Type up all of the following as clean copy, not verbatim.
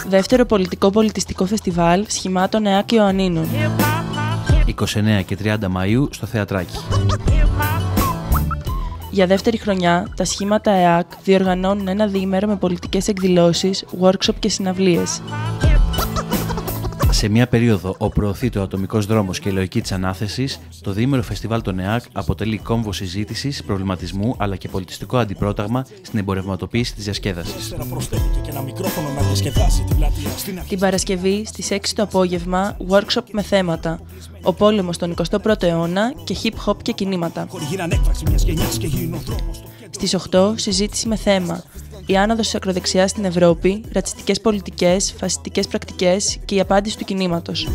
Δεύτερο πολιτικό-πολιτιστικό φεστιβάλ σχημάτων ΕΑΚ Ιωαννίνων. 29 και 30 Μαΐου στο Θεατράκι. Για δεύτερη χρονιά, τα σχήματα ΕΑΚ διοργανώνουν ένα διήμερο με πολιτικές εκδηλώσεις, workshop και συναυλίες. Σε μια περίοδο όπου προωθείται ο ατομικός δρόμος και η λογική της ανάθεσης, το διήμερο φεστιβάλ των ΕΑΚ αποτελεί κόμβο συζήτησης, προβληματισμού αλλά και πολιτιστικό αντιπρόταγμα στην εμπορευματοποίηση της διασκέδασης. Την Παρασκευή στις 6 το απόγευμα, workshop με θέματα «Ο πόλεμος στον 21ο αιώνα» και hip-hop και κινήματα. Στις 8 συζήτηση με θέμα «Η άνοδος της ακροδεξιάς στην Ευρώπη, ρατσιστικές πολιτικές, φασιστικές πρακτικές και η απάντηση του κινήματος».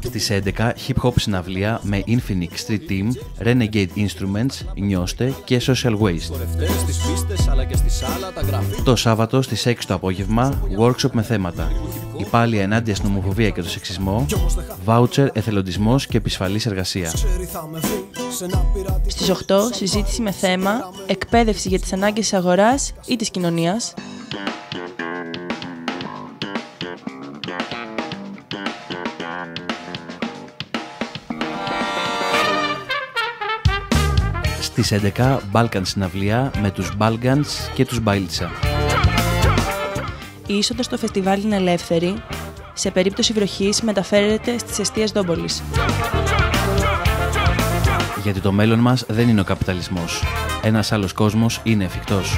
Στις 11 hip-hop συναυλία με Infinix Street Team, Renegade Instruments, Νιώστε και Social Waste. Το Σάββατο στις 6 το απόγευμα, workshop με θέματα «Υπάλληλα ενάντια στην ομοφοβία και τον σεξισμό», «Voucher, εθελοντισμός και επισφαλής εργασία». Στις 8 συζήτηση με θέμα «Εκπαίδευση για τις ανάγκες της αγοράς ή της κοινωνίας». Στις 11 Balkan συναυλία με τους Balkans και τους Bailitsa. Η είσοδος στο φεστιβάλ είναι ελεύθερη. Σε περίπτωση βροχής μεταφέρεται στις εστίες Δόμπολης. Γιατί το μέλλον μας δεν είναι ο καπιταλισμός. Ένας άλλος κόσμος είναι εφικτός.